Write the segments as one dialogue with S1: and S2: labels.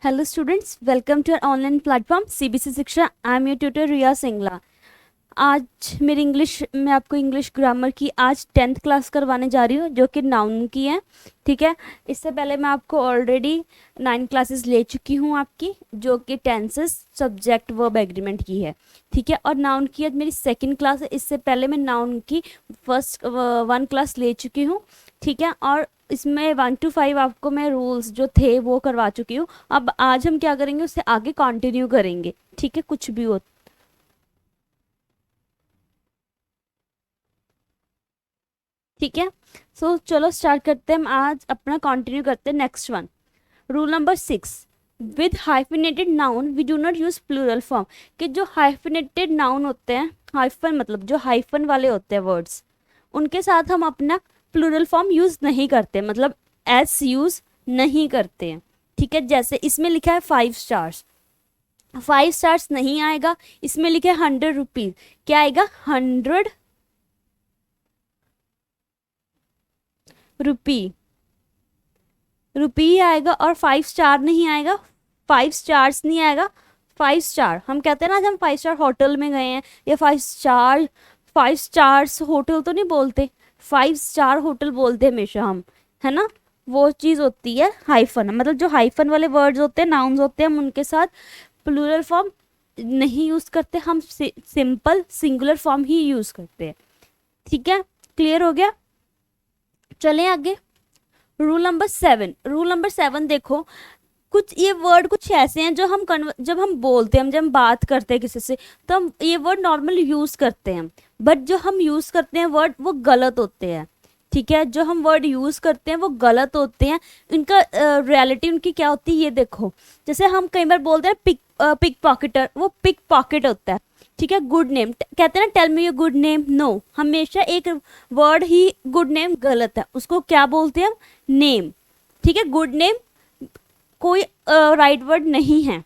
S1: Hello students, welcome to our online platform CBC शिक्षा. I am your tutor रिया सिंगला. आज मेरी English मैं आपको इंग्लिश ग्रामर की आज 10th क्लास करवाने जा रही हूँ जो कि नाउन की है. ठीक है, इससे पहले मैं आपको ऑलरेडी 9 क्लासेस ले चुकी हूँ आपकी, जो कि टेंसेस सब्जेक्ट वर्ब एग्रीमेंट की है. ठीक है, और नाउन की आज मेरी सेकंड क्लास है. इससे पहले मैं नाउन की फर्स्ट 1 क्लास ले चुकी हूँ. ठीक है, और इसमें 1 to 5 आपको मैं रूल्स जो थे वो करवा चुकी हूँ. अब आज हम क्या करेंगे, उससे आगे कंटिन्यू करेंगे. ठीक है, कुछ भी हो. ठीक है, सो चलो स्टार्ट करते हैं. हम आज अपना कंटिन्यू करते हैं. Next one, rule number 6, with hyphenated noun we do not use plural form. कि जो हाइफिनेटेड नाउन होते हैं, हाइफन मतलब जो हाइफन वाले होते हैं वर्ड्स, उनके साथ हम अपना प्लूरल फॉर्म यूज नहीं करते, मतलब एस यूज नहीं करते हैं. ठीक है, जैसे इसमें लिखा है 5 स्टार्स, 5 स्टार्स नहीं आएगा. इसमें लिखा है 100 रुपीज, क्या आएगा 100 रुपी, रुपी आएगा. और 5 स्टार नहीं आएगा, 5 स्टार्स नहीं आएगा. 5 स्टार हम कहते हैं ना, जब हम 5 स्टार होटल में गए हैं या 5 स्टार्स होटल तो नहीं बोलते, 5 स्टार होटल बोलते हैं हमेशा हम, है ना. वो चीज़ होती है हाइफन, मतलब जो हाइफन वाले वर्ड्स होते हैं, नाउन्स होते हैं, हम उनके साथ प्लूरल फॉर्म नहीं यूज़ करते, हम सिंपल सिंगुलर फॉर्म ही यूज़ करते हैं. ठीक है, क्लियर हो गया. चलें आगे. रूल नंबर 7, रूल नंबर 7 देखो, कुछ ये वर्ड कुछ ऐसे हैं जो हम जब हम बोलते हैं, जब हम बात करते हैं किसी से, तो हम ये वर्ड नॉर्मल यूज़ करते हैं, बट जो हम यूज़ करते हैं वर्ड वो गलत होते हैं. ठीक है, जो हम वर्ड यूज़ करते हैं वो गलत होते हैं. इनका रियलिटी उनकी क्या होती है ये देखो. जैसे हम कई बार बोलते हैं पिक पॉकेटर, वो पिक पॉकेट होता है. ठीक है, गुड नेम कहते हैं ना, tell me your good name. No, हमेशा एक वर्ड ही गुड नेम गलत है, उसको क्या बोलते हैं हम, नेम. ठीक है, गुड नेम कोई राइट वर्ड नहीं है.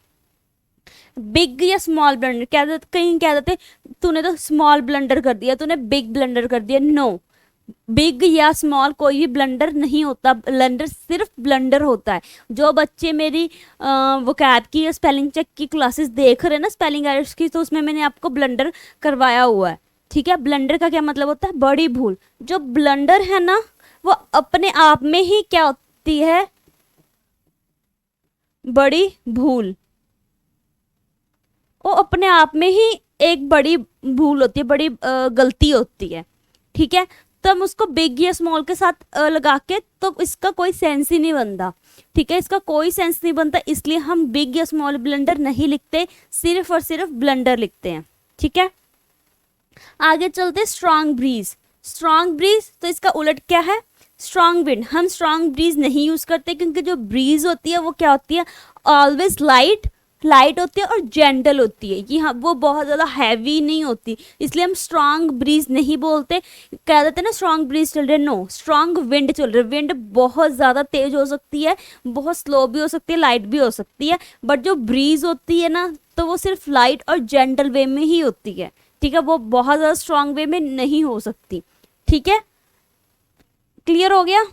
S1: बिग या स्मॉल ब्लंडर कह देते, कहीं कह देते तूने तो स्मॉल ब्लंडर कर दिया, तूने बिग ब्लंडर कर दिया. नो, बिग या स्मॉल कोई भी ब्लंडर नहीं होता, ब्लंडर सिर्फ ब्लंडर होता है. जो बच्चे मेरी वोकैब की या स्पेलिंग चेक की क्लासेस देख रहे हैं ना, स्पेलिंग एरर्स की, तो उसमें मैंने आपको ब्लंडर करवाया हुआ है. ठीक है, ब्लंडर का क्या मतलब होता है, बड़ी भूल. जो ब्लंडर है ना, वो अपने आप में ही क्या होती है, बड़ी भूल. वो अपने आप में ही एक बड़ी भूल होती है, बड़ी गलती होती है. ठीक है, तो हम उसको बिग या स्मॉल के साथ लगा के, तो इसका कोई सेंस ही नहीं बनता. ठीक है, इसका कोई सेंस नहीं बनता, इसलिए हम बिग या स्मॉल ब्लंडर नहीं लिखते, सिर्फ और सिर्फ ब्लंडर लिखते हैं. ठीक है, आगे चलते. स्ट्रॉन्ग ब्रीज, स्ट्रॉन्ग ब्रीज तो इसका उलट क्या है, स्ट्रॉन्ग विंड. हम स्ट्रॉन्ग ब्रीज नहीं यूज करते, क्योंकि जो ब्रीज होती है वो क्या होती है, ऑलवेज लाइट लाइट होती है और जेंटल होती है. ये हाँ, वो बहुत ज़्यादा हैवी नहीं होती, इसलिए हम स्ट्रॉन्ग ब्रीज नहीं बोलते. कह देते हैं ना स्ट्रॉन्ग ब्रीज चल रही है, नो, स्ट्रॉन्ग विंड चल रही है. विंड बहुत ज़्यादा तेज हो सकती है, बहुत स्लो भी हो सकती है, लाइट भी हो सकती है, बट जो ब्रीज होती है ना, तो वो सिर्फ लाइट और जेंटल वे में ही होती है. ठीक है, वो बहुत ज़्यादा स्ट्रॉन्ग वे में नहीं हो सकती. ठीक है, क्लियर हो गया.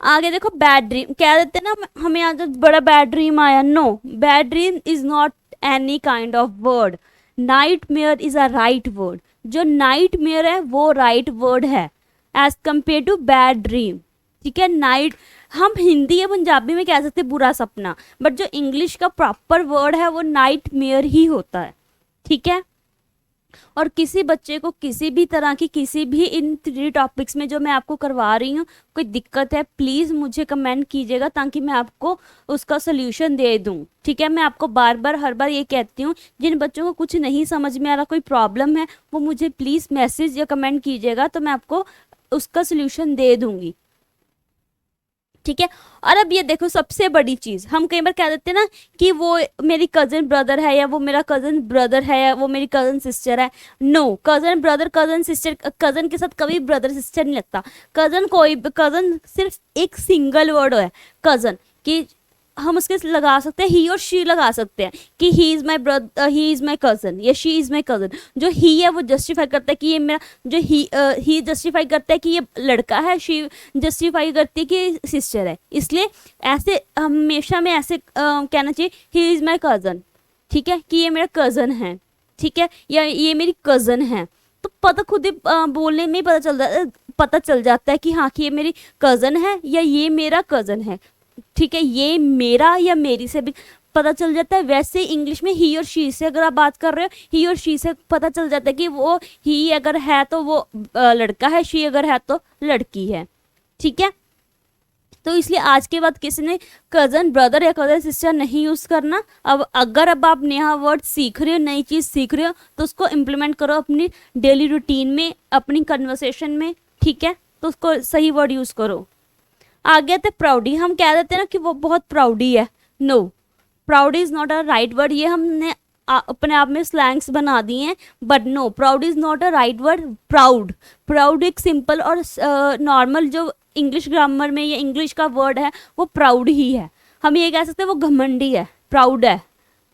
S1: आगे देखो, बैड ड्रीम कह देते ना, हमें आज बड़ा बैड ड्रीम आया. No, bad dream is not any kind of word. Nightmare is a right word. जो नाइट मेयर है वो राइट वर्ड है as compare to bad dream. ठीक है, नाइट हम हिंदी या पंजाबी में कह सकते बुरा सपना, बट जो इंग्लिश का प्रॉपर वर्ड है वो नाइट मेयर ही होता है. ठीक है, और किसी बच्चे को किसी भी तरह की किसी भी इन 3 टॉपिक्स में जो मैं आपको करवा रही हूँ कोई दिक्कत है, प्लीज़ मुझे कमेंट कीजिएगा, ताकि मैं आपको उसका सोल्यूशन दे दूँ. ठीक है, मैं आपको बार बार हर बार ये कहती हूँ, जिन बच्चों को कुछ नहीं समझ में आ रहा, कोई प्रॉब्लम है, वो मुझे प्लीज़ मैसेज या कमेंट कीजिएगा, तो मैं आपको उसका सोल्यूशन दे दूँगी. ठीक है, और अब ये देखो, सबसे बड़ी चीज, हम कई बार कह देते हैं ना कि वो मेरी कजन ब्रदर है, या वो मेरा कजन ब्रदर है, या वो मेरी कजन सिस्टर है. No, cousin brother cousin sister, cousin के साथ कभी ब्रदर सिस्टर नहीं लगता. कजन कोई, कजन सिर्फ एक सिंगल वर्ड है कजन. कि हम उसके लगा सकते हैं ही और शी लगा सकते हैं कि he is my brother, he is my cousin या शी इज़ माई कज़न। जो ही है वो जस्टिफाई करता है कि ये मेरा, जो ही जस्टिफाई करता है कि ये लड़का है, शी जस्टिफाई करती है कि सिस्टर है। इसलिए ऐसे हमेशा में ऐसे कहना चाहिए ही इज़ माई कज़न, ठीक है, कि ये मेरा कज़न है, ठीक है, या ये मेरी कज़न है। तो पता खुद ही बोलने में पता चल जाता है कि हाँ कि ये मेरी कज़न है या ये मेरा कज़न है, ठीक है, ये मेरा या मेरी से भी पता चल जाता है। वैसे इंग्लिश में ही और शी से अगर आप बात कर रहे हो, ही और शी से पता चल जाता है कि वो ही अगर है तो वो लड़का है, शी अगर है तो लड़की है, ठीक है। तो इसलिए आज के बाद किसी ने कज़न ब्रदर या कज़न सिस्टर नहीं यूज़ करना। अब अगर आप नया वर्ड सीख रहे हो, नई चीज़ सीख रहे हो, तो उसको इम्प्लीमेंट करो अपनी डेली रूटीन में, अपनी कन्वर्सेशन में, ठीक है, तो उसको सही वर्ड यूज़ करो। आगे आते प्राउडी। हम कह देते हैं ना कि वो बहुत प्राउडी है। No, proudy is not a right word. ये हमने अपने आप में स्लैंग्स बना दिए हैं, but no, proud is not a right word. Proud एक सिंपल और नॉर्मल जो इंग्लिश ग्रामर में या इंग्लिश का वर्ड है वो प्राउड ही है। हम ये कह सकते हैं वो घमंडी है, प्राउड है,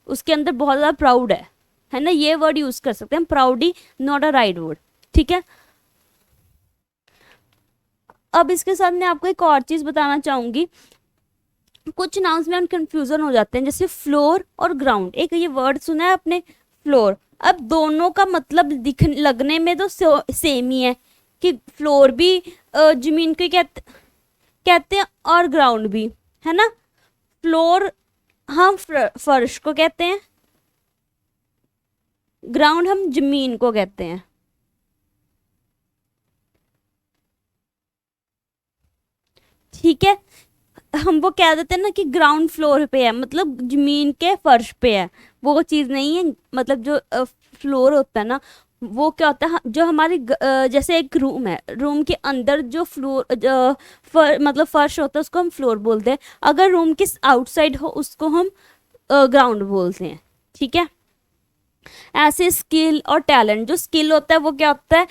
S1: उसके अंदर बहुत ज़्यादा प्राउड है ना, ये वर्ड यूज़ कर सकते हैं। प्राउडी नॉट अ राइट वर्ड, ठीक है। अब इसके साथ मैं आपको एक और चीज़ बताना चाहूँगी। कुछ नाउन्स में हम कंफ्यूजन हो जाते हैं, जैसे फ्लोर और ग्राउंड। एक ये वर्ड सुना है आपने, फ्लोर। अब दोनों का मतलब लगने में तो सेम ही है कि फ्लोर भी जमीन को कहते हैं और ग्राउंड भी, है ना। फ्लोर हम फर्श को कहते हैं, ग्राउंड हम जमीन को कहते हैं, ठीक है। हम वो कह देते हैं ना कि ग्राउंड फ्लोर पे है, मतलब जमीन के फर्श पे है, वो चीज़ नहीं है। मतलब जो फ्लोर होता है ना, वो क्या होता है, जो हमारे जैसे एक रूम है, रूम के अंदर जो फ्लोर मतलब फर्श होता है उसको हम फ्लोर बोलते हैं। अगर रूम के आउटसाइड हो उसको हम ग्राउंड बोलते हैं, ठीक है। ऐसे स्किल और टैलेंट, जो स्किल होता है वो क्या होता है,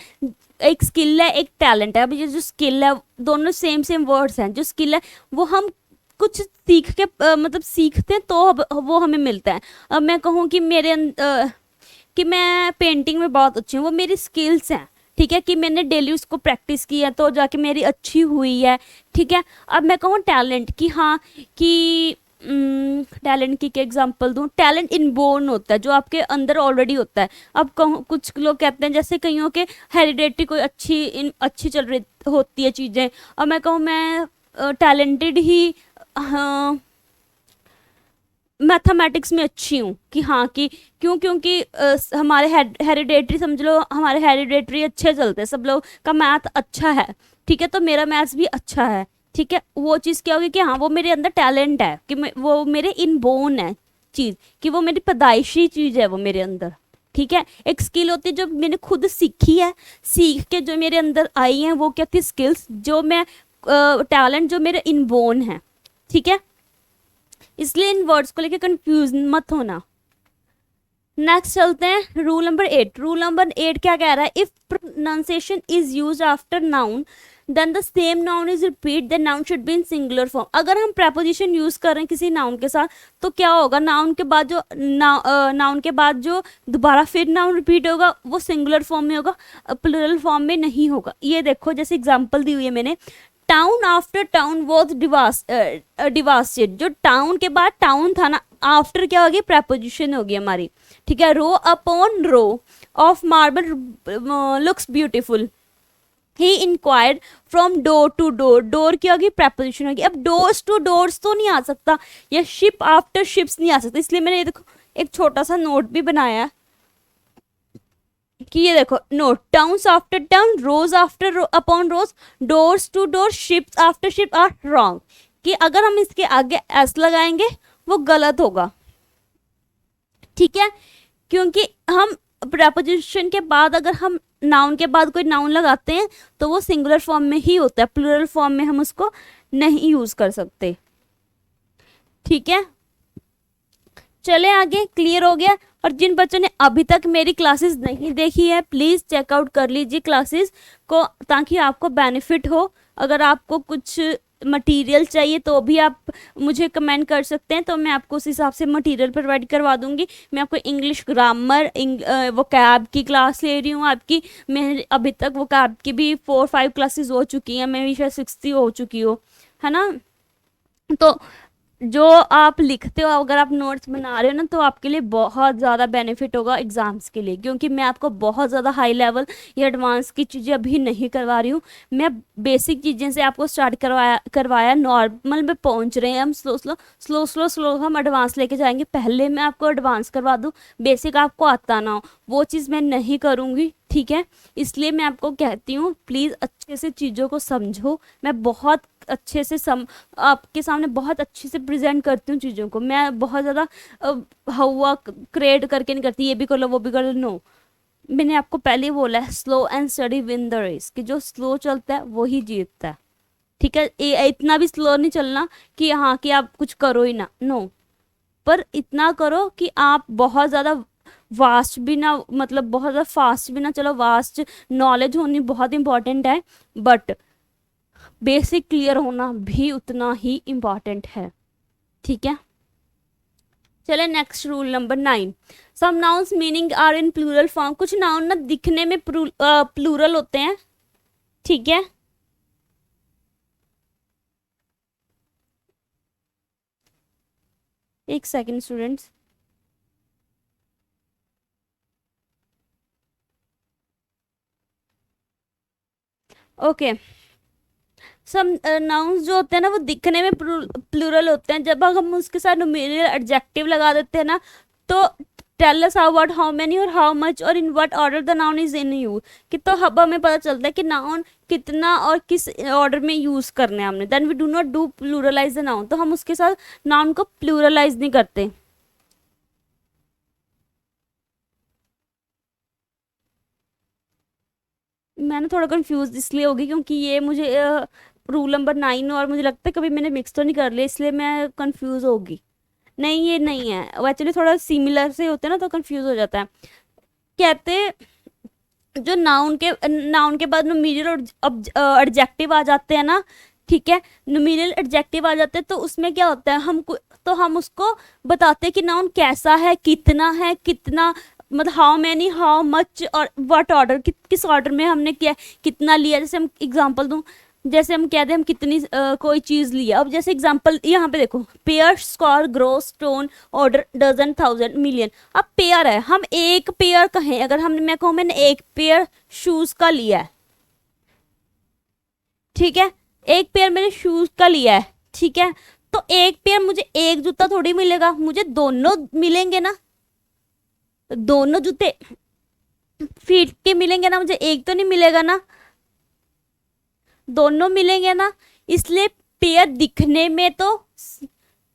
S1: एक स्किल है एक टैलेंट है। अब ये जो स्किल है दोनों सेम वर्ड्स हैं। जो स्किल है वो हम कुछ सीख के मतलब सीखते हैं तो वो हमें मिलता है। अब मैं कहूँ कि कि मैं पेंटिंग में बहुत अच्छी हूँ, वो मेरी स्किल्स हैं, ठीक है, कि मैंने डेली उसको प्रैक्टिस की है तो जाके मेरी अच्छी हुई है, ठीक है। अब मैं कहूँ टैलेंट कि हाँ कि टैलेंट की क्या एग्जांपल दूँ, टैलेंट इनबोर्न होता है जो आपके अंदर ऑलरेडी होता है। अब कहूँ कुछ लोग कहते हैं जैसे कईयों के हेरिडेटरी कोई अच्छी चल रही होती है चीज़ें। अब मैं कहूँ मैं टैलेंटेड ही मैथमेटिक्स में अच्छी हूँ, कि हाँ कि क्योंकि हमारे हेरिडेटरी समझ लो, हमारे हेरिडेटरी अच्छे चलते हैं, सब लोग का मैथ अच्छा है, ठीक है, तो मेरा मैथ्स भी अच्छा है, ठीक है। वो चीज़ क्या होगी कि हाँ वो मेरे अंदर टैलेंट है, कि वो मेरे इनबोर्न है चीज़, कि वो मेरी पैदाइशी चीज़ है वो मेरे अंदर, ठीक है। एक स्किल होती है जो मैंने खुद सीखी है, सीख के जो मेरे अंदर आई हैं, वो क्या थी स्किल्स, जो मैं टैलेंट जो मेरे इनबोर्न है, ठीक है। इसलिए इन वर्ड्स को लेकर कंफ्यूज मत होना। नेक्स्ट चलते हैं रूल नंबर 8। रूल नंबर 8 क्या कह रहा है, if pronunciation is use after noun then the same noun is repeat, the noun should be in singular form. अगर हम प्रेपोजिशन यूज कर रहे हैं किसी नाउन के साथ तो क्या होगा, नाउन के बाद जो नाउन के बाद जो दोबारा फिर नाउन रिपीट होगा वो सिंगुलर फॉर्म में होगा, प्लूरल फॉर्म में नहीं होगा। ये देखो जैसे एग्जाम्पल दी हुई है मैंने, town after town was devastated. जो टाउन के बाद टाउन था ना, आफ्टर क्या होगी, प्रेपोजिशन होगी हमारी, ठीक है। Row upon row of marble looks beautiful. He inquired from door to door, door की होगी, प्रेपोजिशन होगी। अब डोर्स टू डोर्स तो नहीं आ सकता, या शिप आफ्टर शिप्स नहीं आ सकता, इसलिए मैंने ये देखो एक छोटा सा नोट भी बनाया कि ये देखो note, towns after town, rose after upon rose, doors to door, ships after ship are wrong. कि अगर हम इसके आगे एस लगाएंगे वो गलत होगा, ठीक है, क्योंकि हम प्रेपोजिशन के बाद अगर हम नाउन के बाद कोई नाउन लगाते हैं तो वो सिंगुलर फॉर्म में ही होता है, प्लूरल फॉर्म में हम उसको नहीं यूज कर सकते, ठीक है। चले आगे, क्लियर हो गया। और जिन बच्चों ने अभी तक मेरी क्लासेस नहीं देखी है प्लीज़ चेकआउट कर लीजिए क्लासेस को, ताकि आपको बेनिफिट हो। अगर आपको कुछ मटेरियल चाहिए तो भी आप मुझे कमेंट कर सकते हैं, तो मैं आपको उस हिसाब से मटेरियल प्रोवाइड करवा दूंगी। मैं आपको इंग्लिश ग्रामर वोकैब की क्लास ले रही हूँ आपकी। मैं अभी तक वोकैब की भी 4-5 क्लासेस हो चुकी हैं, मैं भी शायद 60 हो चुकी हो, है ना। तो जो आप लिखते हो, अगर आप नोट्स बना रहे हो ना, तो आपके लिए बहुत ज़्यादा बेनिफिट होगा एग्जाम्स के लिए, क्योंकि मैं आपको बहुत ज़्यादा हाई लेवल या एडवांस की चीज़ें अभी नहीं करवा रही हूँ। मैं बेसिक चीज़ें से आपको स्टार्ट करवाया नॉर्मल में पहुँच रहे हैं हम, slow slow slow slow slow हम एडवांस लेके जाएंगे। पहले मैं आपको एडवांस करवा दूँ, बेसिक आपको आता ना हो, वो चीज़ मैं नहीं करूँगी, ठीक है। इसलिए मैं आपको कहती हूँ प्लीज़ अच्छे से चीज़ों को समझो। मैं बहुत अच्छे से आपके सामने बहुत अच्छे से प्रेजेंट करती हूँ चीज़ों को। मैं बहुत ज़्यादा हवा क्रिएट करके नहीं करती, ये भी कर लो वो भी कर लो, नो। मैंने आपको पहले ही बोला है, slow and steady win the race, कि जो स्लो चलता है वही जीतता है, ठीक है। इतना भी स्लो नहीं चलना कि हाँ कि आप कुछ करो ही ना, नो, पर इतना करो कि आप बहुत ज़्यादा वास्ट भी ना, मतलब बहुत ज़्यादा फास्ट भी ना चलो। वास्ट नॉलेज होनी बहुत इंपॉर्टेंट है, बट बेसिक क्लियर होना भी उतना ही इम्पॉर्टेंट है, ठीक है। चले next rule number 9, some nouns meaning are in plural form. कुछ नाउन ना दिखने में प्लूरल होते हैं, ठीक है। एक सेकंड स्टूडेंट्स, ओके। सब नाउन्स जो होते हैं ना वो दिखने में प्लूरल होते हैं, जब हम उसके साथ न्यूमेरियल एडजेक्टिव लगा देते हैं ना, तो tell us about how many or how much or in what order the noun is in use, कि तो अब हमें पता चलता है कि नाउन कितना और किस ऑर्डर में यूज करने हैं हमने। Then we do not do pluralise the noun, तो हम उसके साथ नाउन को प्लूरलाइज नहीं करते। मैं ना थोड़ा कंफ्यूज इसलिए होगी क्योंकि ये मुझे रूल नंबर 9 और मुझे लगता है कभी मैंने मिक्स तो नहीं कर लिया, इसलिए मैं कंफ्यूज होगी। नहीं ये नहीं है, एक्चुअली थोड़ा सिमिलर से होते हैं ना तो कंफ्यूज हो जाता है। कहते जो नाउन के बाद न्यूमेरियल एडजेक्टिव आ जाते हैं ना, ठीक है, न्यूमेरियल एडजेक्टिव आ जाते हैं, तो उसमें क्या होता है, तो हम उसको बताते हैं कि नाउन कैसा है, कितना मतलब हाउ मैनी, हाउ मच और व्हाट ऑर्डर, किस ऑर्डर में हमने किया, कितना लिया। जैसे हम एग्जांपल दूं, जैसे हम कहते हैं हम कितनी कोई चीज़ लिया। अब जैसे एग्जांपल यहाँ पे देखो, pair, square, gross, stone, order, dozen, thousand, million. अब पेयर है, हम एक पेयर कहें, अगर हम मैं कहूँ मैंने एक पेयर शूज का लिया है, ठीक है, एक पेयर मैंने शूज का लिया है, ठीक है, तो एक पेयर मुझे एक जूता थोड़ी मिलेगा, मुझे दोनों मिलेंगे ना, दोनों जूते फीट के मिलेंगे ना, मुझे एक तो नहीं मिलेगा ना, दोनों मिलेंगे ना। इसलिए पेयर दिखने में तो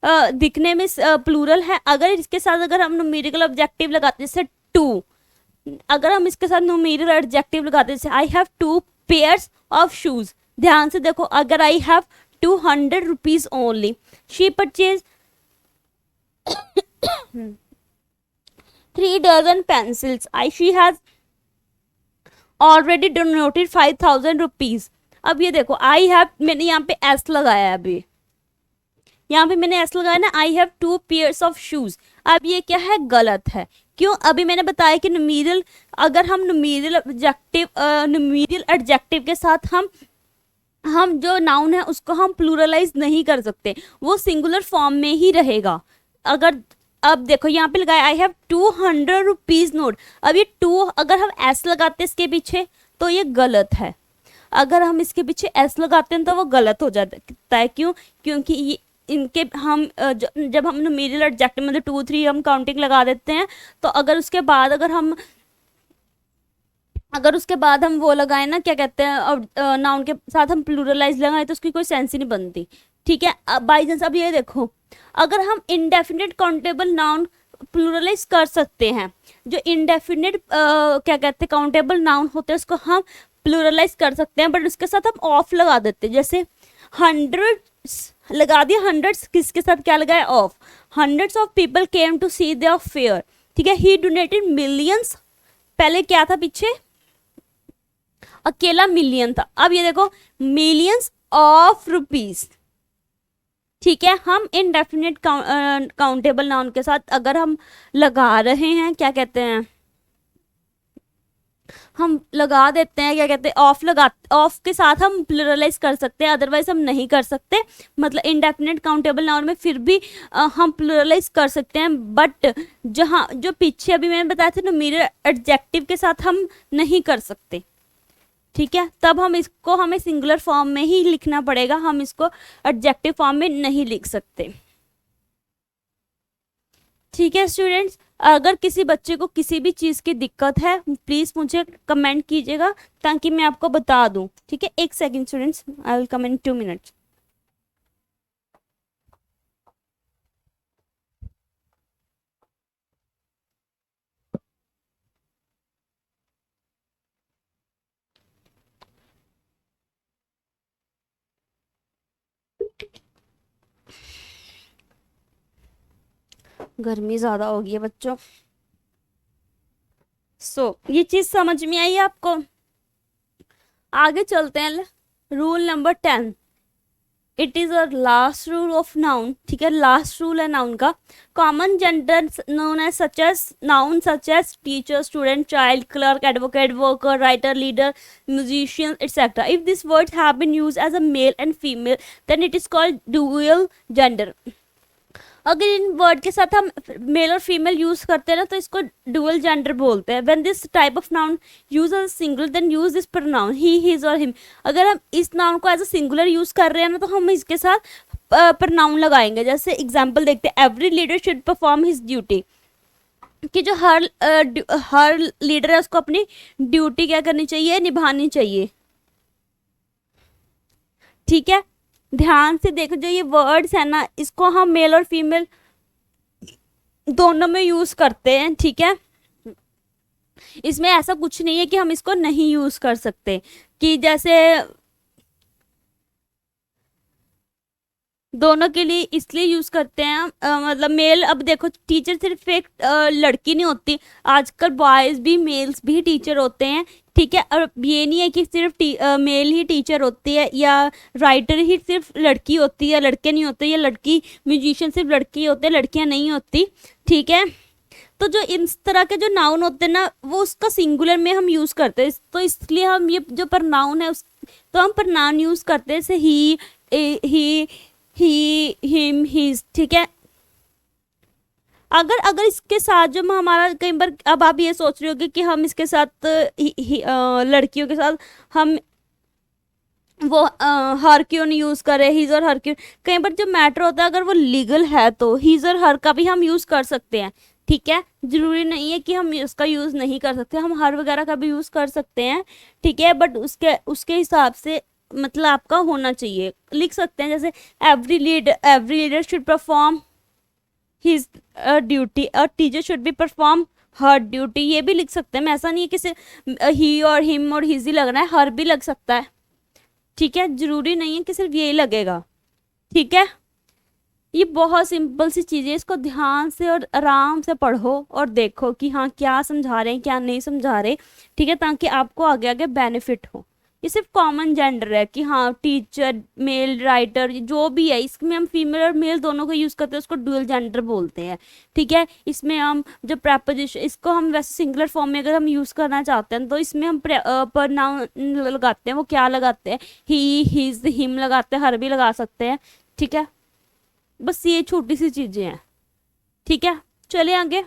S1: दिखने में प्लूरल है। अगर इसके साथ अगर हम न्यूमेरिकल ऑब्जेक्टिव लगाते जैसे टू, अगर हम इसके साथ न्यूमेरिकल ऑब्जेक्टिव लगाते जैसे I have 2 pairs of shoes, ध्यान से देखो, अगर I have 200 rupees only, she purchase 3 dozen pencils, she has already donated 5000 rupees। अब ये देखो आई हैव, मैंने यहाँ पे एस लगाया है, अभी यहाँ पे मैंने एस लगाया ना, I have 2 pairs of shoes. अब ये क्या है, गलत है। क्यों, अभी मैंने बताया कि न्यूमेरियल, अगर हम न्यूमेरियल एडजेक्टिव के साथ हम जो नाउन है उसको हम प्लूरलाइज नहीं कर सकते, वो सिंगुलर फॉर्म में ही रहेगा। अगर अब देखो यहाँ पे लगाया आई हैव 200 रुपीज नोट, अब ये 2 अगर हम एस लगाते इसके पीछे तो ये गलत है, अगर हम इसके पीछे एस लगाते हैं तो वो गलत हो जाता है। क्यों, क्योंकि ये इनके हम जब हम न्यूमेरियल एडजेक्टिव मतलब 2 3 हम काउंटिंग लगा देते हैं, तो अगर उसके बाद वो लगाए ना, क्या कहते हैं, और नाउन के साथ हम प्लूरलाइज लगाए तो उसकी कोई सेंस ही नहीं बनती, ठीक है। बाई चांस अब ये देखो, अगर हम इंडेफिनिट काउंटेबल नाउन प्लूरलाइज कर सकते हैं, जो इंडेफिनिट क्या कहते हैं काउंटेबल नाउन होते हैं उसको हम प्लूरलाइज कर सकते हैं, बट उसके साथ हम ऑफ लगा देते हैं। जैसे हंड्रेड्स लगा दिया, हंड्रेड्स किसके साथ क्या लगाया, of. Hundreds of people came to see the fair, ठीक है, ही डोनेटेड मिलियंस, पहले क्या था पीछे, अकेला मिलियन था, अब ये देखो मिलियंस ऑफ रुपीज, ठीक है, हम इनडेफिनेट काउंटेबल नाउन के साथ अगर हम लगा रहे हैं, क्या कहते हैं, हम लगा देते हैं, क्या कहते हैं, ऑफ लगा, ऑफ के साथ हम प्लुरलाइज कर सकते हैं, अदरवाइज हम नहीं कर सकते। मतलब इनडेफिनेट काउंटेबल नाउन में फिर भी हम प्लुरलाइज कर सकते हैं, बट जहाँ जो पीछे अभी मैंने बताया था ना, मेरे एडजेक्टिव के साथ हम नहीं कर सकते। ठीक है, तब हम इसको, हमें सिंगुलर फॉर्म में ही लिखना पड़ेगा, हम इसको एडजेक्टिव फॉर्म में नहीं लिख सकते। ठीक है स्टूडेंट्स, अगर किसी बच्चे को किसी भी चीज़ की दिक्कत है प्लीज़ मुझे कमेंट कीजिएगा ताकि मैं आपको बता दूं। ठीक है, एक second students, I will come in 2 minutes. गर्मी ज़्यादा हो गई है बच्चों। ये चीज़ समझ में आई आपको? आगे चलते हैं, rule number 10। It is a last rule of noun. ठीक है, लास्ट रूल है नाउन का। Common gender known as such as noun such as teacher, student, child, clerk, advocate, worker, writer, leader, musician etcetera. If this words have been used as a male and female then it is called dual gender. अगर इन word के साथ हम mail और female use करते हैं ना तो इसको डुअल जेंडर बोलते हैं। When this type of noun use as single then use this pronoun he, his और हिम। अगर हम इस नाउन को एज अ सिंगुलर यूज कर रहे हैं ना तो हम इसके साथ प्रोनाउन लगाएंगे। जैसे एग्जांपल देखते हैं, every leader should perform his duty, कि जो हर लीडर है उसको अपनी ड्यूटी क्या करनी चाहिए, निभानी चाहिए। ठीक है, ध्यान से देखो, जो ये वर्ड्स है ना इसको हम मेल और फीमेल दोनों में यूज करते हैं। ठीक है, इसमें ऐसा कुछ नहीं है कि हम इसको नहीं यूज कर सकते, कि जैसे दोनों के लिए इसलिए यूज करते हैं मतलब मेल, अब देखो टीचर सिर्फ एक लड़की नहीं होती, आजकल बॉयज भी मेल्स भी टीचर होते हैं। ठीक है, और ये नहीं है कि सिर्फ मेल ही टीचर होती है, या राइटर ही सिर्फ लड़की होती है, लड़के नहीं होते, या लड़की म्यूजिशियन सिर्फ लड़की होते हैं, लड़कियां नहीं होती। ठीक है, तो जो इस तरह के जो नाउन होते हैं ना वो उसका सिंगुलर में हम यूज करते हैं, तो इसलिए हम ये जो प्रनाउन है उस, तो हम प्रनाउन यूज करते हैं, जैसे ही हिम हिज। ठीक है, अगर अगर इसके साथ जो हमारा कई बार, अब आप ये सोच रहे होगे कि हम इसके साथ लड़कियों के साथ हम वो हर क्यों नहीं यूज कर रहे, हीज और हर क्यों। कई बार जो मैटर होता है अगर वो लीगल है तो हीज और हर का भी हम यूज कर सकते हैं। ठीक है, जरूरी नहीं है कि हम इसका यूज नहीं कर सकते, हम हर वगैरह का भी यूज कर सकते हैं। ठीक है, बट उसके उसके हिसाब से मतलब आपका होना चाहिए, लिख सकते हैं जैसे every leader should perform his duty, a teacher should be perform her duty, ये भी लिख सकते हैं। मैं ऐसा नहीं है कि सिर्फ ही और हिम और हिज ही लगना है, हर भी लग सकता है। ठीक है, जरूरी नहीं है कि सिर्फ यही लगेगा। ठीक है, ये बहुत सिंपल सी चीज़ है, इसको ध्यान से और आराम से पढ़ो और देखो कि हाँ क्या समझा रहे हैं क्या नहीं समझा रहे। ठीक है, ताकि आपको आगे आगे बेनिफिट हो। ये सिर्फ कॉमन जेंडर है कि हाँ टीचर, मेल, राइटर, जो भी है इसमें हम फीमेल और मेल दोनों को यूज़ करते हैं, उसको डुअल जेंडर बोलते हैं। ठीक है, इसमें हम जो प्रेपोजिशन, इसको हम वैसे सिंगुलर फॉर्म में अगर हम यूज़ करना चाहते हैं तो इसमें हम प्रनाउन लगाते हैं। वो क्या लगाते हैं, ही, हिज, हिम लगाते हैं, हर भी लगा सकते हैं। ठीक है, बस ये छोटी सी चीज़ें हैं। ठीक है, चलिए आगे।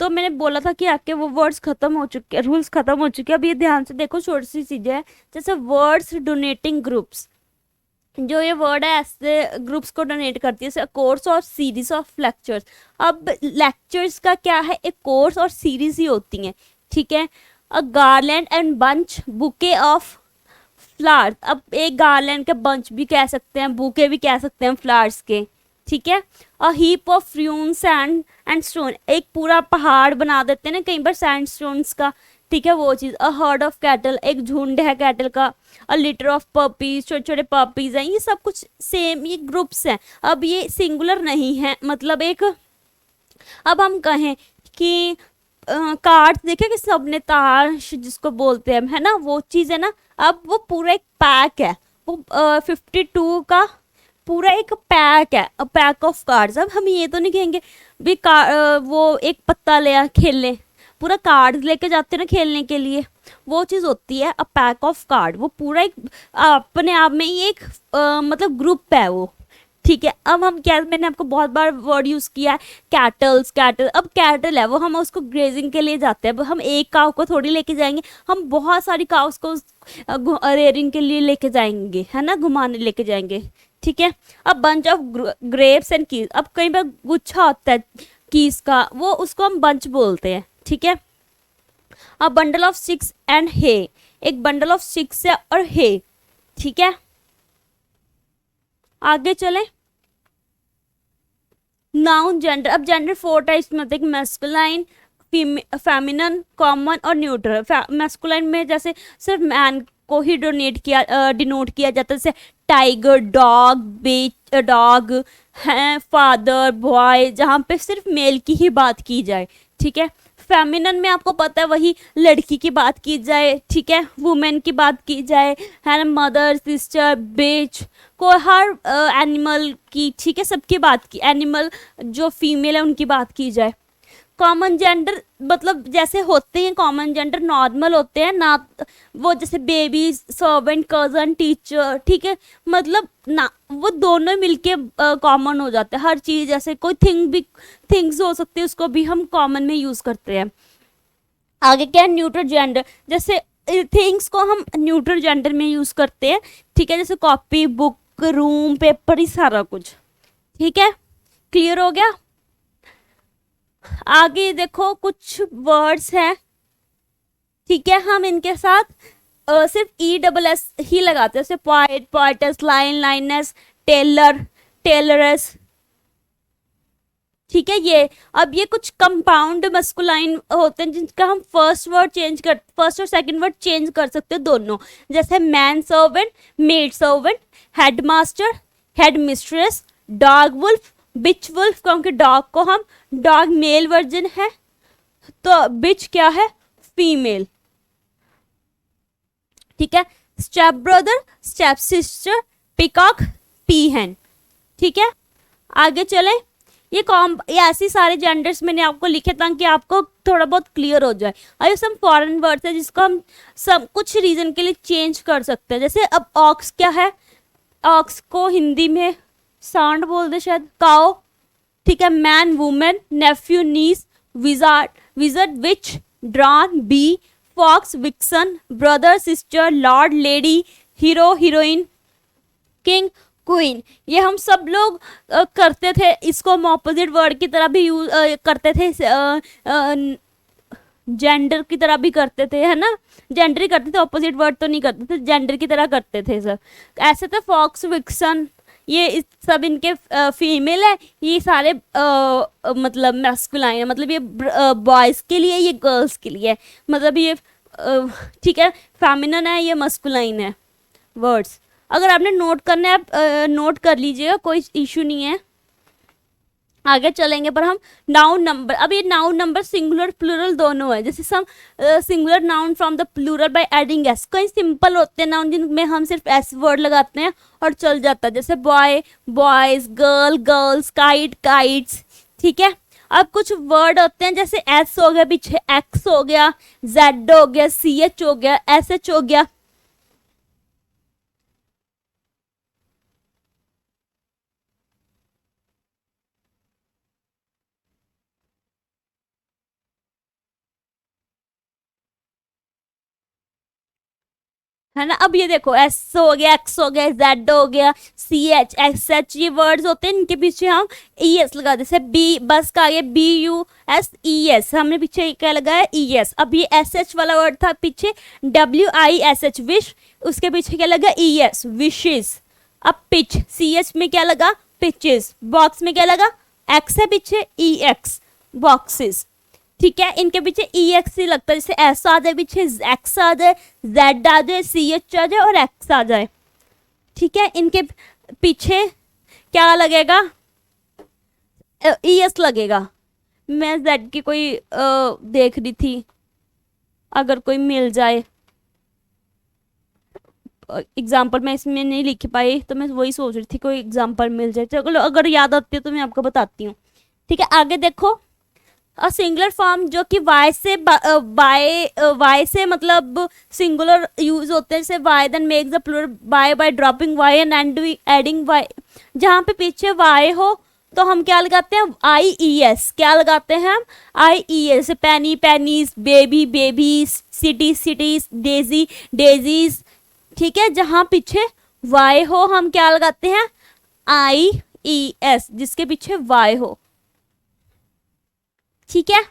S1: तो मैंने बोला था कि आपके वो वर्ड्स खत्म हो चुके, रूल्स खत्म हो चुके हैं। अब ये ध्यान से देखो, छोटी सी चीज़ें हैं जैसे वर्ड्स डोनेटिंग ग्रुप्स। जो ये वर्ड है ऐसे ग्रुप्स को डोनेट करती है, जैसे कोर्स और सीरीज ऑफ लेक्चर्स। अब लेक्चर्स का क्या है, एक कोर्स और सीरीज ही होती हैं। ठीक है, a garland and bunch, bouquet of flowers. अब एक गार्लैंड के बंच भी कह सकते हैं, बुके भी कह सकते हैं फ्लावर्स के। ठीक है, a heap of fine sand and stone, एक पूरा पहाड़ बना देते हैं ना कई बार सैंड स्टोन्स का। ठीक है, वो चीज़। अ हर्ड ऑफ कैटल, एक झुंड है कैटल का। अ लिटर ऑफ पपीज, छोटे छोटे पपीज हैं। ये सब कुछ सेम, ये ग्रुप्स हैं। अब ये सिंगुलर नहीं है, मतलब एक, अब हम कहें कि कार्ड देखे कि सबने ताश जिसको बोलते हैं, है ना, वो चीज़ है ना। अब वो पूरा एक पैक है, वो 52 का पूरा एक पैक है, अ पैक ऑफ कार्ड्स। अब हम ये तो नहीं कहेंगे भी वो एक पत्ता ले आ खेल ले, पूरा कार्ड्स लेके जाते हैं ना खेलने के लिए, वो चीज़ होती है अ पैक ऑफ कार्ड। वो पूरा एक अपने आप में ही एक मतलब ग्रुप है वो, ठीक है। अब हम क्या, मैंने आपको बहुत बार वर्ड यूज़ किया है कैटल्स, कैटल। अब कैटल है वो, हम उसको ग्रेजिंग के लिए जाते हैं। अब हम एक काव को थोड़ी लेके जाएंगे, हम बहुत सारी काव्स को रेयरिंग के लिए लेके जाएंगे, है ना, घुमाने लेके जाएंगे, ठीक है। अब bunch of grapes and keys, अब कई बार गुच्छा होता है कीज का, वो उसको हम बंच बोलते हैं, ठीक है। अब बंडल ऑफ स्टिक्स एंड हे, एक बंडल ऑफ स्टिक्स है और हे, ठीक है। आगे चले, नाउन जेंडर। अब जेंडर 4 टाइप्स में होते हैं, मैस्कुलाइन, फेमिनन, कॉमन और न्यूट्रल। मैस्कुलाइन में जैसे सिर्फ मैन को ही डिनोट किया जाता है, जैसे टाइगर, डॉग, बीच, डॉग है, फादर, बॉय, जहाँ पे सिर्फ मेल की ही बात की जाए, ठीक है। फेमिनन में आपको पता है वही लड़की की बात की जाए, ठीक है, वुमेन की बात की जाए, है ना, मदर, सिस्टर, बिच, को हर एनिमल की, ठीक है, सबकी बात की, एनिमल जो फीमेल है उनकी बात की जाए। कॉमन जेंडर मतलब जैसे होते हैं कॉमन जेंडर, नॉर्मल होते हैं ना, वो जैसे बेबी, सर्वेंट, कजन, टीचर, ठीक है, मतलब ना वो दोनों मिलके कॉमन हो जाते हैं हर चीज़। जैसे कोई थिंग्स हो सकती है, उसको भी हम कॉमन में यूज़ करते हैं। आगे क्या है, न्यूट्रल जेंडर, जैसे थिंग्स को हम न्यूट्रल जेंडर में यूज़ करते हैं, ठीक है, जैसे कॉपी, बुक, रूम, पेपर, ही सारा कुछ, ठीक है। क्लियर हो गया। आगे देखो कुछ वर्ड्स हैं, ठीक है, हम इनके साथ सिर्फ ESS ही लगाते हैं, जैसे poet, poets, line, lines, tailor, tailors, ठीक है। ये अब ये कुछ कंपाउंड मस्कुलाइन होते हैं जिनका हम फर्स्ट और सेकंड वर्ड चेंज कर सकते हैं दोनों, जैसे man servant, maid servant, head master, head mistress, dog wolf, bitch wolf, क्योंकि डॉग को हम, डॉग मेल वर्जन है तो बिच क्या है, फीमेल, ठीक है। Step brother, step sister, peacock, पीहन, ठीक है। आगे चले, ये ऐसी सारे जेंडर्स मैंने आपको लिखे ताकि आपको थोड़ा बहुत क्लियर हो जाए। और ये सब फॉरेन वर्ड्स है जिसको हम सब कुछ रीजन के लिए चेंज कर सकते हैं। जैसे अब ऑक्स क्या है, ऑक्स को हिंदी में सांड बोल दे शायद, काओ, ठीक है। Man, women, nephew, niece, wizard, wizard, witch, drone, bee, fox, vixen, brother, sister, lord, lady, hero, heroine, king, queen. ये हम सब लोग करते थे, इसको हम ऑपोजिट वर्ड की तरह भी यूज करते थे, जेंडर की तरह भी करते थे, है ना, जेंडर ही करते थे, ऑपोजिट वर्ड तो नहीं करते थे, जेंडर की तरह करते थे सर। ऐसे तो फॉक्स, विक्सन, ये सब इनके फीमेल है, ये सारे मतलब मैस्कुलाइन है, मतलब ये बॉयज़ के लिए, ये गर्ल्स के लिए, मतलब ये ठीक है, फेमिनन है, ये मस्कुलाइन है वर्ड्स। अगर आपने नोट करना है आप नोट कर लीजिएगा, कोई इशू नहीं है। आगे चलेंगे पर हम नाउन नंबर। अब ये नाउन नंबर सिंगुलर प्लूरल दोनों है, जैसे some singular noun from the plural by adding S. कई सिंपल होते हैं नाउन जिनमें हम सिर्फ एस वर्ड लगाते हैं और चल जाता है, जैसे boy, boys, girl, girls, kite, kites, ठीक है। अब कुछ वर्ड होते हैं जैसे एस हो गया, पीछे एक्स हो गया, जेड हो गया, सी एच हो गया, एस एच हो गया, है ना। अब ये देखो एस हो गया, एक्स हो गया, जेड हो गया, सी एच, एक्स एच, ये वर्ड्स होते हैं, इनके पीछे हम ई एस लगा, जैसे बी, बस का आगे BUS, हमने पीछे क्या लगाया, ES। अब ये SH वाला वर्ड था पीछे, WISH, विश, उसके पीछे क्या लगा, ES, विशेस। अब पिच, CH में क्या लगा, पिचेस। बॉक्स में क्या लगा, एक्स है पीछे, EX, बॉक्सेस, ठीक है। इनके पीछे EX ही लगता है, जैसे S आ जाए पीछे, एक्स आ जाए, Z आ जाए, CH आ जाए और X आ जाए, ठीक है। इनके पीछे क्या लगेगा, ES लगेगा। मैं Z की कोई देख रही थी, अगर कोई मिल जाए एग्जाम्पल मैं इसमें नहीं लिख पाई, तो मैं वही सोच रही थी कोई एग्जाम्पल मिल जाए। चलो अगर याद आती है तो मैं आपको बताती हूँ। ठीक है, आगे देखो। अ सिंगुलर फॉर्म जो कि वाई से मतलब सिंगुलर यूज होते हैं, जैसे Y then make the plural by dropping Y and adding Y. जहाँ पे पीछे वाई हो तो हम क्या लगाते हैं, आई ई एस। क्या लगाते हैं हम, आई E S. Penny pennies, baby babies, city cities, daisy daisies. ठीक है, जहाँ पीछे वाई हो हम क्या लगाते हैं, आई ई एस, जिसके पीछे वाई हो। ठीक है,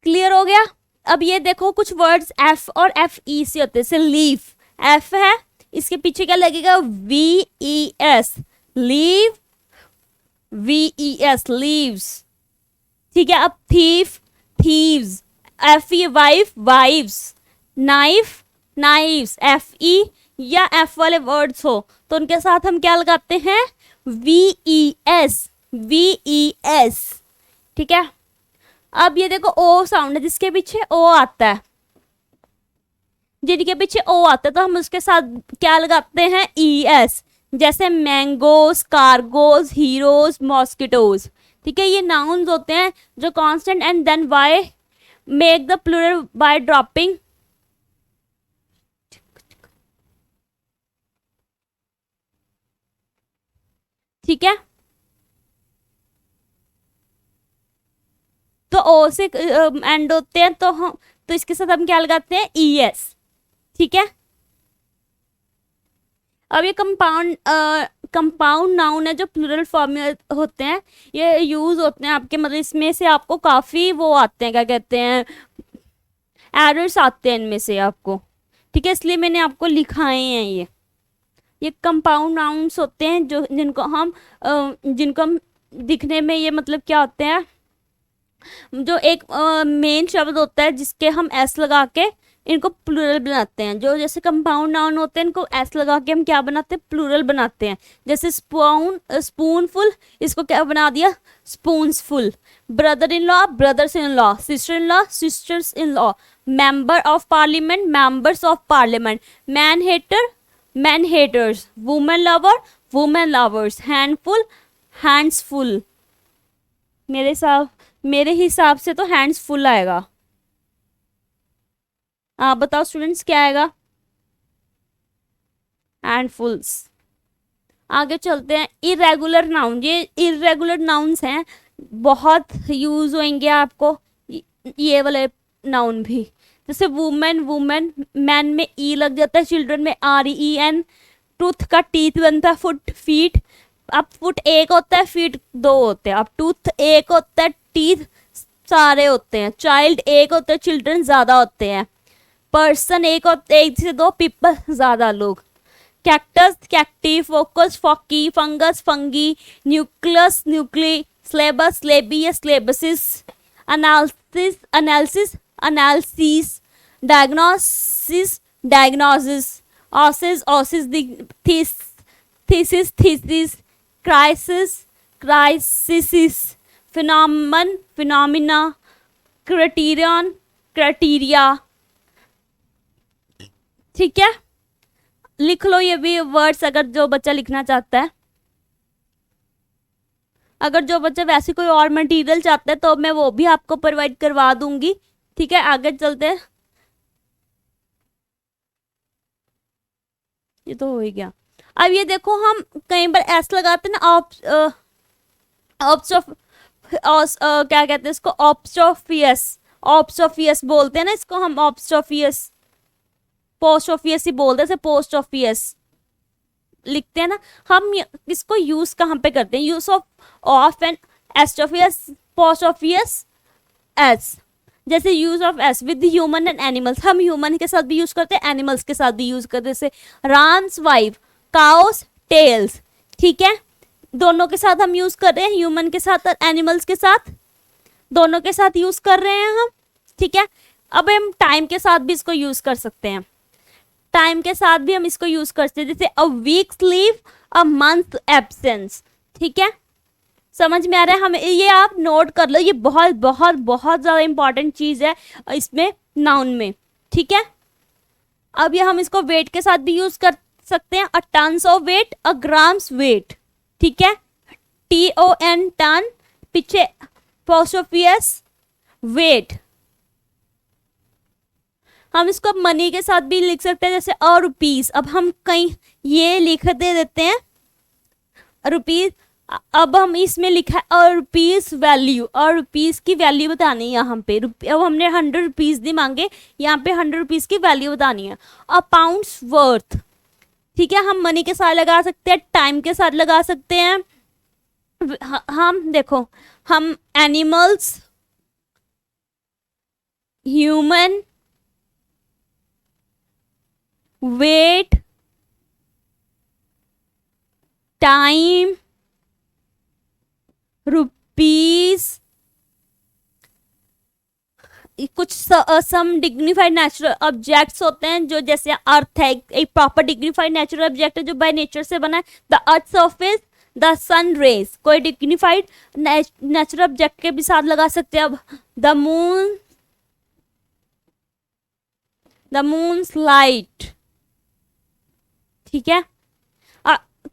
S1: क्लियर हो गया। अब ये देखो कुछ वर्ड्स एफ और एफ ई से होते हैं, जैसे लीव। एफ है, इसके पीछे क्या लगेगा, V E S, leave, V E S, leaves. ठीक है, अब thief, thieves, F E, wife, wives, knife, knives. F E या एफ वाले वर्ड्स हो तो उनके साथ हम क्या लगाते हैं, V E S, V E S. ठीक है, अब ये देखो ओ साउंड है, जिसके पीछे ओ आता है, जिनके पीछे ओ आता है तो हम उसके साथ क्या लगाते हैं, ई एस। जैसे मैंगोज, कार्गोज, हीरोज, मॉस्किटोज। ठीक है, ये नाउन्स होते हैं जो constant and then Y make the plural by dropping. ठीक है, तो ओ से एंड होते हैं तो हम, तो इसके साथ हम क्या लगाते हैं, ई एस। ठीक है, अब ये कंपाउंड नाउन है जो प्लूरल फॉर्म में होते हैं, ये यूज होते हैं आपके, मतलब इसमें से आपको काफी वो आते हैं, क्या कहते हैं, एरर्स आते हैं इनमें से आपको। ठीक है, इसलिए मैंने आपको लिखाए हैं ये कंपाउंड नाउन्स होते हैं जो जिनको हम दिखने में ये मतलब क्या होते हैं, जो एक मेन शब्द होता है जिसके हम एस लगा के इनको प्लूरल बनाते हैं। जो जैसे कंपाउंड नाउन होते हैं इनको एस लगा के हम क्या बनाते हैं, प्लूरल बनाते हैं। जैसे स्पूनफुल, इसको क्या बना दिया, spoonsful. Brother in law, brothers in law, sister in law, sisters in law. Member of parliament, members of parliament. Man hater, man haters. Women lover, women lovers. Handful, handsful. मेरे हिसाब से तो हैंड्सफुल आएगा। आप बताओ स्टूडेंट्स क्या आएगा, हैंडफुल्स। आगे चलते हैं, इरेगुलर नाउन। ये इरेगुलर नाउन्स हैं, बहुत यूज होंगे आपको ये वाले नाउन भी। जैसे वुमेन, वुमेन, मैन में ई लग जाता है, चिल्ड्रन में आर ई एन। टूथ का टीथ बनता है, फुट, फीट। अब फुट एक होता है, फीट दो होते हैं। अब टूथ एक होता है, टीथ सारे होते हैं। चाइल्ड एक होता है, चिल्ड्रन ज्यादा होते हैं। पर्सन एक होते, एक से दो, पीपल ज्यादा लोग। Cactus, cacti, focus, foci, fungus, fungi. Nucleus, nuclei. Syllabus, syllabi या syllabuses. Analysis, analysis, analysis. Diagnosis, diagnosis. Oasis, oasis. Thesis, thesis. Crisis, crisis. Phenomenon, phenomena. Criterion, criteria. ठीक है, लिख लो ये भी वर्ड्स अगर जो बच्चा लिखना चाहता है। अगर जो बच्चा वैसे कोई और मटेरियल चाहता है तो मैं वो भी आपको प्रोवाइड करवा दूंगी। ठीक है, आगे चलते हैं। ये तो हो ही गया। अब ये देखो, हम कई बार एस लगाते हैं ना, क्या कहते हैं इसको, ऑप्स्ट्रोफियस। ऑप्स्ट्रोफियस बोलते हैं ना इसको हम, ऑप्स्ट्रोफियस। पोस्ट ऑफिस ही बोलते हैं, पोस्ट ऑफिस लिखते हैं ना हम। इसको यूज कहाँ पे करते हैं, use of and apostrophes, post office, S. जैसे use of S with human and animals, हम ह्यूमन के साथ भी यूज करते हैं, एनिमल्स के साथ भी यूज करते हैं। जैसे राम्स वाइफ, काउस टेल्स। ठीक है, दोनों के साथ हम यूज कर रहे हैं, ह्यूमन के साथ और एनिमल्स के साथ, दोनों के साथ यूज कर रहे हैं हम। ठीक है, अब हम टाइम के साथ भी इसको यूज कर सकते हैं, टाइम के साथ भी हम इसको यूज करते हैं। जैसे a weeks leave, a month absence. ठीक है, समझ में आ रहा है हमें, ये आप नोट कर लो, ये बहुत बहुत बहुत ज्यादा इंपॉर्टेंट चीज है इसमें, नाउन में। ठीक है, अब ये हम इसको वेट के साथ भी यूज कर सकते हैं, a tons of weight, a grams weight, ठीक है, TON टन, पीछे पोस्टोफियस वेट। हम इसको मनी के साथ भी लिख सकते हैं, जैसे अ रुपीज। अब हम कहीं ये लिख दे देते हैं रुपीज, अब हम इसमें लिखा है अ रुपीज वैल्यू, अ रुपीज की वैल्यू बतानी है यहाँ पे। अब हमने 100 रुपीज नहीं मांगे, यहाँ पे 100 रुपीज की वैल्यू बतानी है। अ पाउंड्स वर्थ, ठीक है, हम मनी के साथ लगा सकते हैं, टाइम के साथ लगा सकते हैं। हम देखो, हम animals, human, weight, time, rupees, कुछ सम डिग्निफाइड नेचुरल ऑब्जेक्ट्स होते हैं जो जैसे अर्थ है, एक प्रॉपर डिग्निफाइड नेचुरल ऑब्जेक्ट है जो बाय नेचर से बना है। The earth surface, the sun rays, कोई डिग्निफाइड नेचुरल ऑब्जेक्ट के भी साथ लगा सकते हैं। अब the moon, the moon's light, ठीक है।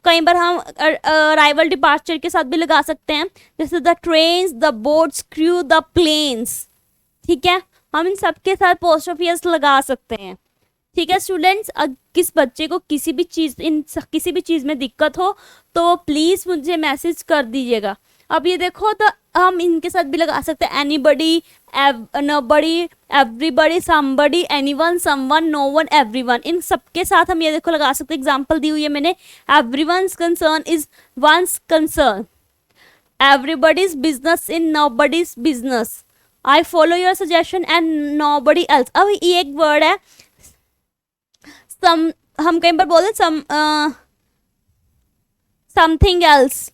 S1: कई बार हम अराइवल डिपार्चर के साथ भी लगा सकते हैं, जैसे the trains, the boats, crew, the planes, ठीक है। हम इन सब के साथ पोस्टोफियस लगा सकते हैं, ठीक है स्टूडेंट्स। किस बच्चे को किसी भी चीज़ में दिक्कत हो तो प्लीज़ मुझे मैसेज कर दीजिएगा। अब ये देखो, तो हम इनके साथ भी लगा सकते हैं, anybody, nobody, everybody, somebody, anyone, someone, no one, everyone. इन सबके साथ हम ये देखो लगा सकते हैं। एग्जांपल दी हुई है मैंने, everyone's concern is one's concern, everybody's business in nobody's business, I follow your suggestion and nobody else. अब ये एक वर्ड है सम, हम कहीं पर बोलते हैं समथिंग एल्स,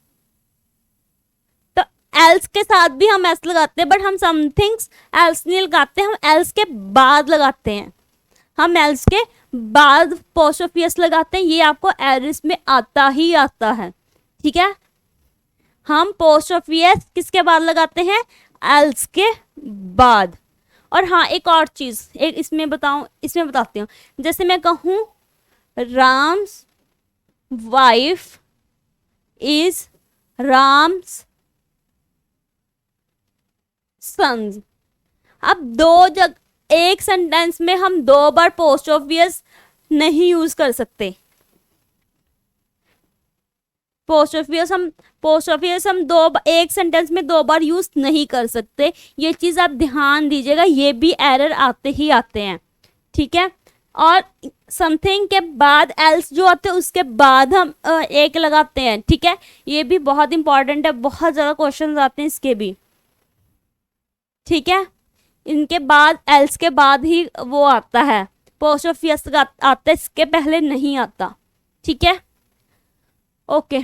S1: तो एल्स के साथ भी हम एस लगाते हैं, बट हम समथिंग्स एल्स नहीं लगाते, हम एल्स के बाद लगाते हैं, हम एल्स के बाद पोस्टोफियस लगाते हैं। ये आपको एरिस में आता ही आता है, ठीक है। हम पोस्टोफियस किसके बाद लगाते हैं, एल्स के बाद। और हाँ, एक और चीज़ एक इसमें बताती हूँ, जैसे मैं कहूँ Ram's wife is Ram's sons. अब एक सेंटेंस में हम 2 बार पोस्टोफियस नहीं यूज कर सकते। पोस्टोफियस हम एक सेंटेंस में 2 बार यूज नहीं कर सकते। ये चीज़ आप ध्यान दीजिएगा, ये भी एरर आते ही आते हैं, ठीक है। और समथिंग के बाद एल्स जो आते हैं उसके बाद हम एक लगाते हैं, ठीक है। ये भी बहुत इंपॉर्टेंट है, बहुत ज़्यादा क्वेश्चन आते हैं इसके भी, ठीक है। इनके बाद एल्स के बाद ही वो आता है, पोस्टोफियस आता है, इसके पहले नहीं आता, ठीक है। Okay,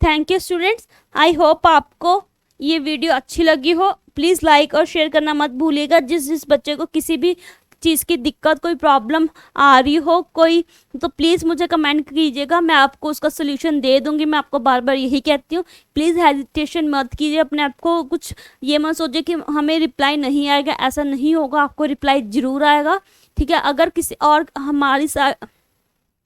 S1: thank you students. I hope आपको ये वीडियो अच्छी लगी हो। प्लीज़ लाइक और शेयर करना मत भूलिएगा। जिस बच्चे को किसी भी चीज़ की दिक्कत, कोई प्रॉब्लम आ रही हो कोई, तो प्लीज़ मुझे कमेंट कीजिएगा, मैं आपको उसका सोल्यूशन दे दूंगी। मैं आपको बार बार यही कहती हूँ, प्लीज़ हेजिटेशन मत कीजिए, अपने आप को कुछ ये मत सोचिए कि हमें रिप्लाई नहीं आएगा, ऐसा नहीं होगा, आपको रिप्लाई ज़रूर आएगा, ठीक है। अगर किसी और हमारी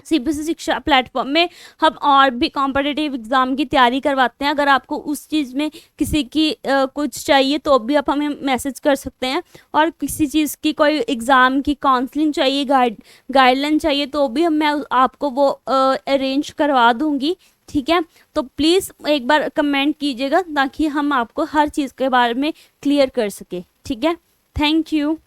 S1: CBSE शिक्षा प्लेटफॉर्म में हम और भी कॉम्पिटिटिव एग्ज़ाम की तैयारी करवाते हैं। अगर आपको उस चीज़ में किसी की कुछ चाहिए तो भी आप हमें मैसेज कर सकते हैं, और किसी चीज़ की कोई एग्ज़ाम की काउंसलिंग चाहिए, गाइडलाइन चाहिए तो भी मैं आपको वो अरेंज करवा दूँगी, ठीक है। तो प्लीज़ एक बार कमेंट कीजिएगा ताकि हम आपको हर चीज़ के बारे में क्लियर कर सके, ठीक है। Thank you.